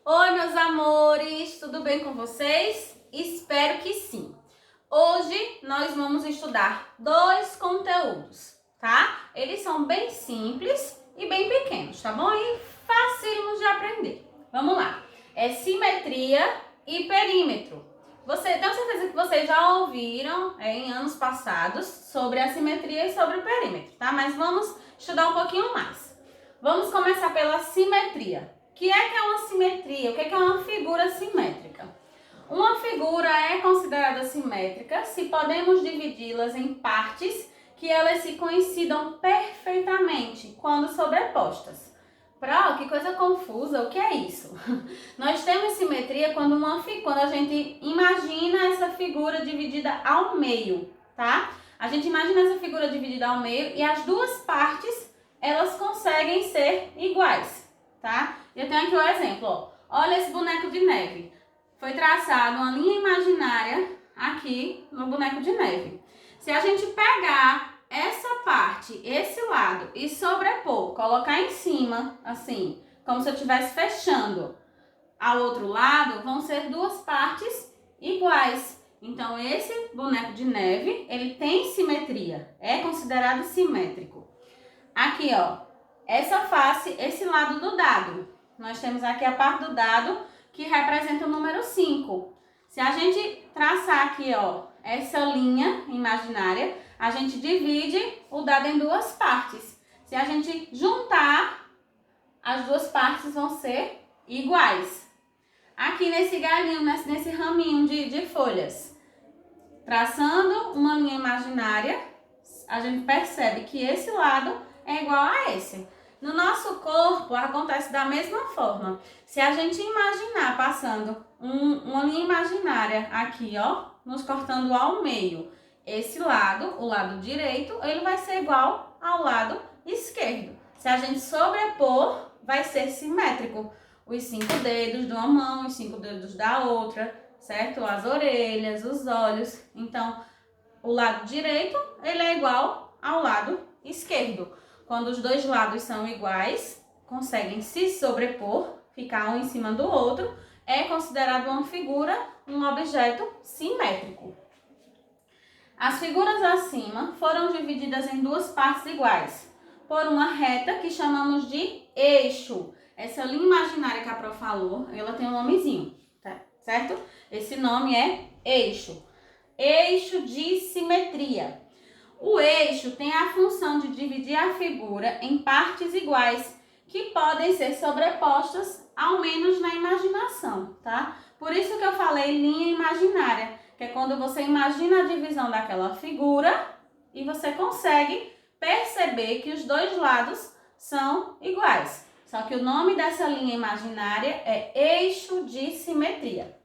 Oi, meus amores, tudo bem com vocês? Espero que sim. Hoje nós vamos estudar dois conteúdos, tá? Eles são bem simples e bem pequenos, tá bom? E facílimos de aprender. Vamos lá. É simetria e perímetro. Tenho certeza que vocês já ouviram em anos passados sobre a simetria e sobre o perímetro, tá? Mas vamos estudar um pouquinho mais. Vamos começar pela simetria. O que é uma simetria? O que é uma figura simétrica? Uma figura é considerada simétrica se podemos dividi-las em partes que elas se coincidam perfeitamente quando sobrepostas. Que coisa confusa, o que é isso? Nós temos simetria quando a gente imagina essa figura dividida ao meio, tá? A gente imagina essa figura dividida ao meio e as duas partes, elas conseguem ser iguais, tá? Eu tenho aqui o exemplo, ó. Olha esse boneco de neve. Foi traçada uma linha imaginária aqui no boneco de neve. Se a gente pegar essa parte, esse lado, e sobrepor, colocar em cima, assim, como se eu estivesse fechando ao outro lado, vão ser duas partes iguais. Então, esse boneco de neve, ele tem simetria, é considerado simétrico. Aqui, ó, essa face, esse lado do dado. Nós temos aqui a parte do dado que representa o número 5. Se a gente traçar aqui, ó, essa linha imaginária, a gente divide o dado em duas partes. Se a gente juntar, as duas partes vão ser iguais. Aqui nesse galinho, nesse raminho de folhas, traçando uma linha imaginária, a gente percebe que esse lado é igual a esse. No nosso corpo acontece da mesma forma. Se a gente imaginar passando uma linha imaginária aqui, ó, nos cortando ao meio, esse lado, o lado direito, ele vai ser igual ao lado esquerdo. Se a gente sobrepor, vai ser simétrico. Os 5 dedos de uma mão, os 5 dedos da outra, certo? As orelhas, os olhos. Então, o lado direito, ele é igual ao lado esquerdo. Quando os dois lados são iguais, conseguem se sobrepor, ficar um em cima do outro, é considerado uma figura, um objeto simétrico. As figuras acima foram divididas em duas partes iguais, por uma reta que chamamos de eixo. Essa linha imaginária que a Pro falou, ela tem um nomezinho, tá? Certo? Esse nome é eixo. Eixo de simetria. O eixo tem a função de dividir a figura em partes iguais, que podem ser sobrepostas, ao menos na imaginação, tá? Por isso que eu falei linha imaginária, que é quando você imagina a divisão daquela figura e você consegue perceber que os dois lados são iguais. Só que o nome dessa linha imaginária é eixo de simetria.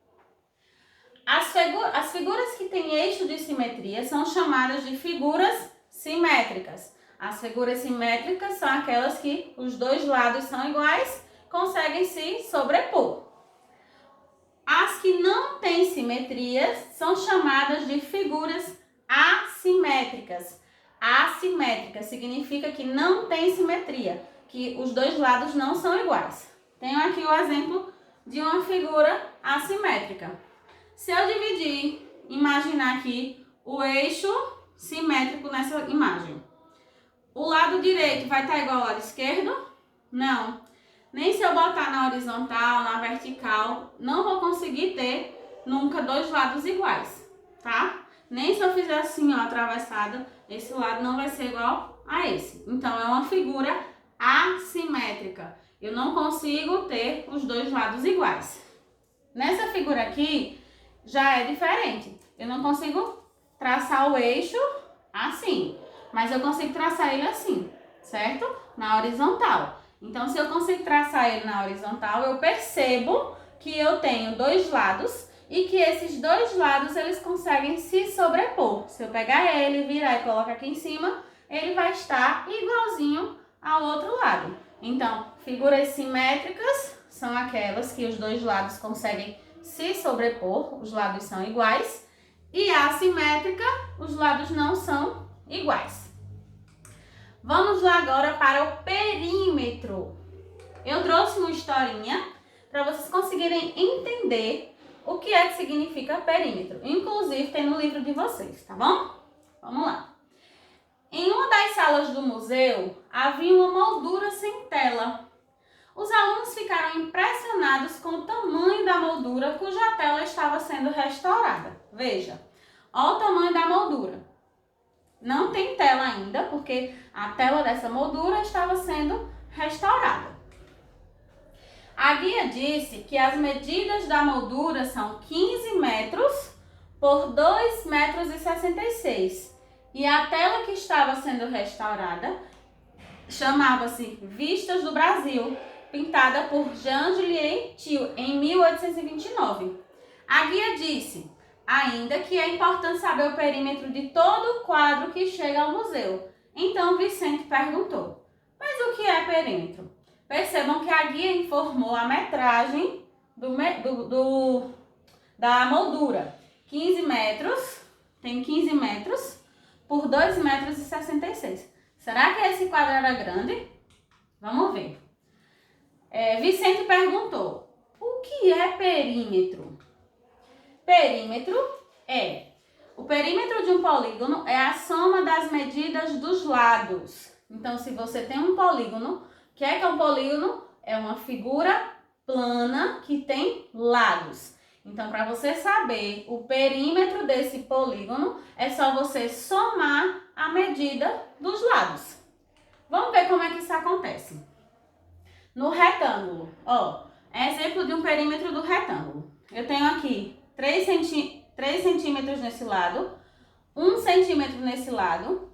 As figuras que têm eixo de simetria são chamadas de figuras simétricas. As figuras simétricas são aquelas que os dois lados são iguais, conseguem se sobrepor. As que não têm simetria são chamadas de figuras assimétricas. Assimétrica significa que não tem simetria, que os dois lados não são iguais. Tenho aqui o exemplo de uma figura assimétrica. Se eu imaginar aqui o eixo simétrico nessa imagem. O lado direito vai estar igual ao lado esquerdo? Não. Nem se eu botar na horizontal, na vertical, não vou conseguir ter nunca dois lados iguais, tá? Nem se eu fizer assim, ó, atravessada, esse lado não vai ser igual a esse. Então, é uma figura assimétrica. Eu não consigo ter os dois lados iguais. Nessa figura aqui, já é diferente. Eu não consigo traçar o eixo assim, mas eu consigo traçar ele assim, certo? Na horizontal. Então, se eu consigo traçar ele na horizontal, eu percebo que eu tenho dois lados e que esses dois lados, eles conseguem se sobrepor. Se eu pegar ele, virar e colocar aqui em cima, ele vai estar igualzinho ao outro lado. Então, figuras simétricas são aquelas que os dois lados conseguem se sobrepor, os lados são iguais, e assimétrica, os lados não são iguais. Vamos lá agora para o perímetro. Eu trouxe uma historinha para vocês conseguirem entender o que é que significa perímetro. Inclusive, tem no livro de vocês, tá bom? Vamos lá. Em uma das salas do museu, havia uma moldura sem tela. Os alunos ficaram impressionados com o tamanho da moldura cuja tela estava sendo restaurada. Veja, olha o tamanho da moldura. Não tem tela ainda, porque a tela dessa moldura estava sendo restaurada. A guia disse que as medidas da moldura são 15 metros por 2,66 metros. E a tela que estava sendo restaurada chamava-se Vistas do Brasil, pintada por Jean-Julien Thiel em 1829. A guia disse ainda que é importante saber o perímetro de todo o quadro que chega ao museu. Então Vicente perguntou: mas o que é perímetro? Percebam que a guia informou a metragem da moldura. 15 metros, tem 15 metros por 2,66 metros. Será que esse quadro era grande? Vamos ver. Vicente perguntou: o que é perímetro? Perímetro o perímetro de um polígono é a soma das medidas dos lados. Então, se você tem um polígono, o que é um polígono? É uma figura plana que tem lados. Então, para você saber o perímetro desse polígono, é só você somar a medida dos lados. Vamos ver como é que isso acontece. No retângulo, exemplo de um perímetro do retângulo. Eu tenho aqui 3 centímetros nesse lado, 1 centímetro nesse lado,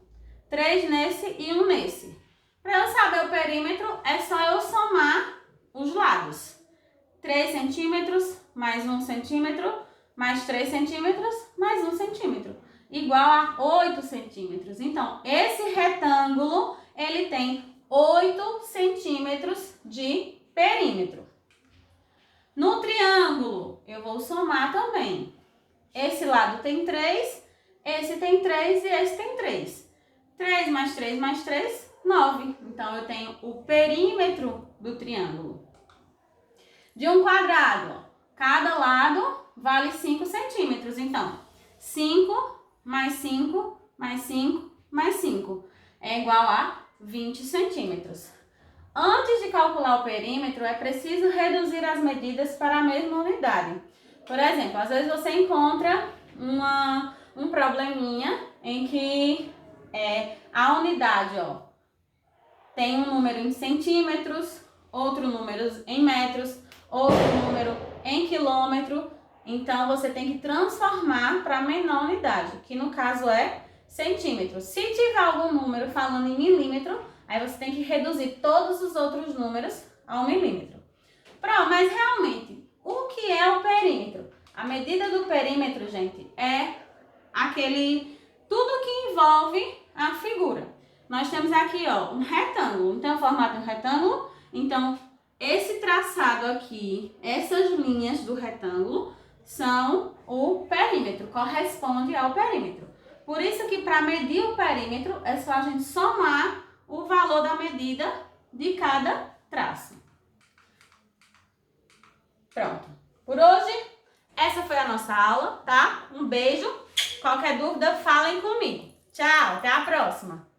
3 nesse e 1 nesse. Para eu saber o perímetro, é só eu somar os lados. 3 centímetros mais 1 centímetro, mais 3 centímetros, mais 1 centímetro, igual a 8 centímetros. Então, esse retângulo, ele tem 8 centímetros de perímetro. No triângulo, eu vou somar também. Esse lado tem 3, esse tem 3 e esse tem 3. 3 mais 3 mais 3, 9. Então, eu tenho o perímetro do triângulo. De um quadrado, cada lado vale 5 centímetros. Então, 5 mais 5 mais 5 mais 5 é igual a 20 centímetros. Antes de calcular o perímetro, é preciso reduzir as medidas para a mesma unidade. Por exemplo, às vezes você encontra um probleminha em que a unidade tem um número em centímetros, outro número em metros, outro número em quilômetro. Então, você tem que transformar para a menor unidade, que no caso é centímetro. Se tiver algum número falando em milímetro, aí você tem que reduzir todos os outros números ao milímetro. Pronto, mas realmente, o que é o perímetro? A medida do perímetro, gente, é tudo que envolve a figura. Nós temos aqui, um retângulo. Então, o formato de um retângulo. Então, esse traçado aqui, essas linhas do retângulo, são o perímetro, corresponde ao perímetro. Por isso que para medir o perímetro, é só a gente somar o valor da medida de cada traço. Pronto. Por hoje, essa foi a nossa aula, tá? Um beijo. Qualquer dúvida, falem comigo. Tchau, até a próxima.